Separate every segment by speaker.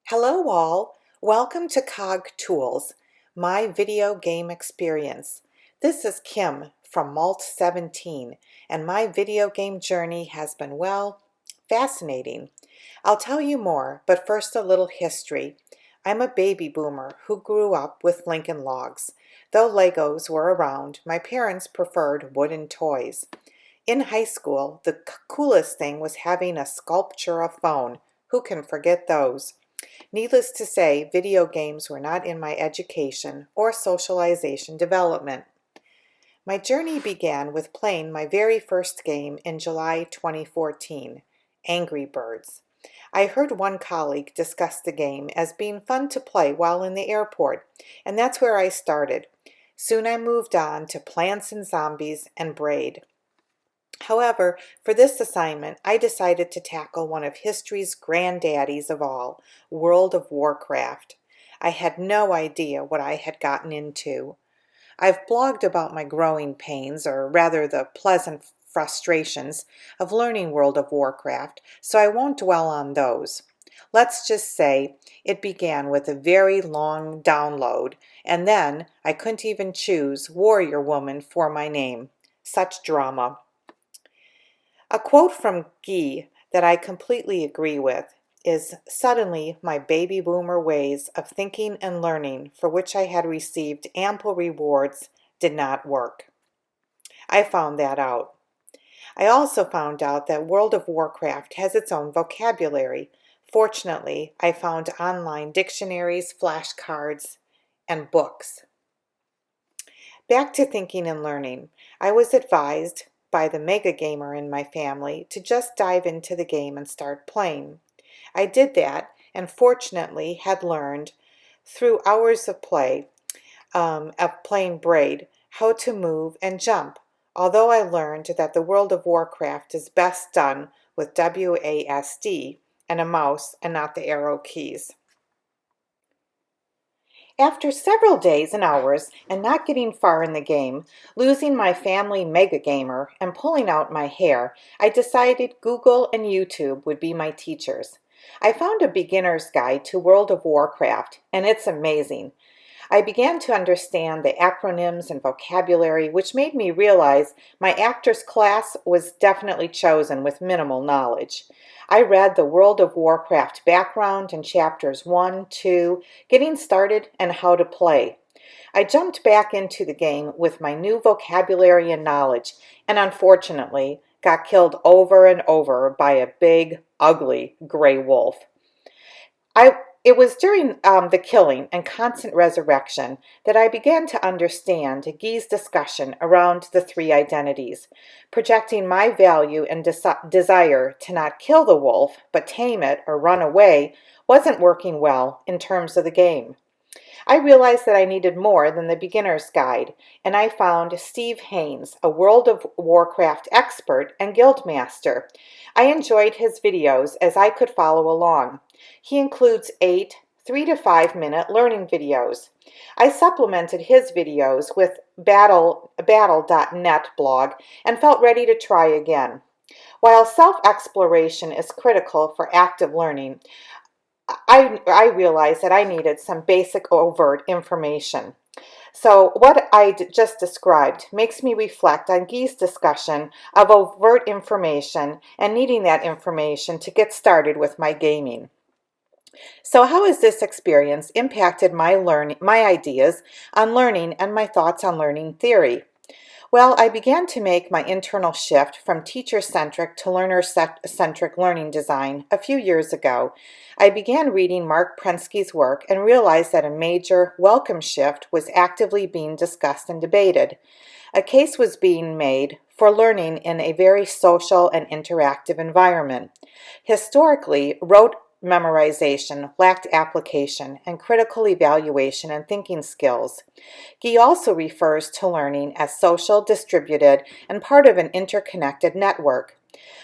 Speaker 1: Hello all, welcome to Cog Tools, my video game experience. This is Kim from Malt 17 and my video game journey has been, well, fascinating. I'll tell you more, but first a little history. I'm a baby boomer who grew up with Lincoln Logs. Though Legos were around, my parents preferred wooden toys. In high school, the coolest thing was having a Sculptura phone. Who can forget those? Needless to say, video games were not in my education or socialization development. My journey began with playing my very first game in July 2014, Angry Birds. I heard one colleague discuss the game as being fun to play while in the airport, and that's where I started. Soon I moved on to Plants and Zombies and Braid. However, for this assignment, I decided to tackle one of history's granddaddies of all, World of Warcraft. I had no idea what I had gotten into. I've blogged about my growing pains, or rather the pleasant frustrations, of learning World of Warcraft, so I won't dwell on those. Let's just say it began with a very long download, and then I couldn't even choose Warrior Woman for my name. Such drama. A quote from Guy that I completely agree with is, "Suddenly my baby boomer ways of thinking and learning for which I had received ample rewards did not work." I found that out. I also found out that World of Warcraft has its own vocabulary. Fortunately, I found online dictionaries, flashcards, and books. Back to thinking and learning. I was advised by the mega gamer in my family to just dive into the game and start playing. I did that and fortunately had learned through hours of playing Braid, how to move and jump, although I learned that the World of Warcraft is best done with WASD and a mouse and not the arrow keys. After several days and hours and not getting far in the game, losing my family mega gamer, and pulling out my hair, I decided Google and YouTube would be my teachers. I found a beginner's guide to World of Warcraft, and it's amazing. I began to understand the acronyms and vocabulary, which made me realize my actor's class was definitely chosen with minimal knowledge. I read the World of Warcraft background in chapters 1, 2, getting started, and how to play. I jumped back into the game with my new vocabulary and knowledge, and unfortunately got killed over and over by a big, ugly gray wolf. It was during the killing and constant resurrection that I began to understand Guy's discussion around the three identities, projecting my value and desire to not kill the wolf, but tame it or run away, wasn't working well in terms of the game. I realized that I needed more than the beginner's guide, and I found Steve Haynes, a World of Warcraft expert and guildmaster. I enjoyed his videos as I could follow along. He includes 8 3 to 5 minute learning videos. I supplemented his videos with battle.net blog and felt ready to try again. While self-exploration is critical for active learning, I realized that I needed some basic overt information. So what I just described makes me reflect on Guy's discussion of overt information and needing that information to get started with my gaming. So how has this experience impacted my ideas on learning and my thoughts on learning theory? Well, I began to make my internal shift from teacher-centric to learner-centric learning design a few years ago. I began reading Mark Prensky's work and realized that a major, welcome shift was actively being discussed and debated. A case was being made for learning in a very social and interactive environment. Historically, rote memorization lacked application and critical evaluation and thinking skills. He also refers to learning as social, distributed, and part of an interconnected network.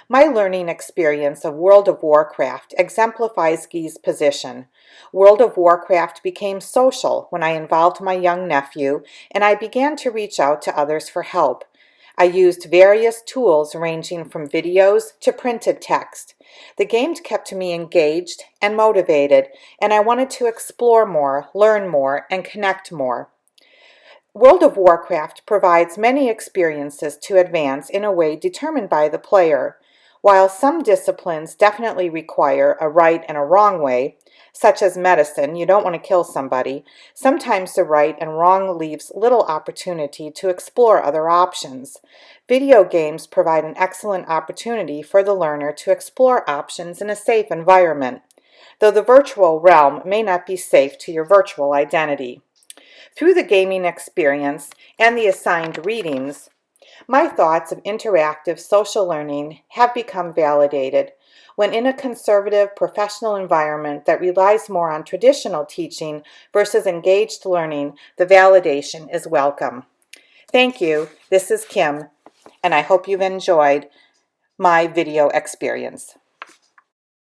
Speaker 1: My learning experience of World of Warcraft exemplifies Guy's position. World of Warcraft became social when I involved my young nephew, and I began to reach out to others for help. I used various tools ranging from videos to printed text. The games kept me engaged and motivated, and I wanted to explore more, learn more, and connect more. World of Warcraft provides many experiences to advance in a way determined by the player. While some disciplines definitely require a right and a wrong way, such as medicine, you don't want to kill somebody, sometimes the right and wrong leaves little opportunity to explore other options. Video games provide an excellent opportunity for the learner to explore options in a safe environment, though the virtual realm may not be safe to your virtual identity. Through the gaming experience and the assigned readings, my thoughts of interactive social learning have become validated. When in a conservative professional environment that relies more on traditional teaching versus engaged learning, the validation is welcome. Thank you. This is Kim, and I hope you've enjoyed my video experience.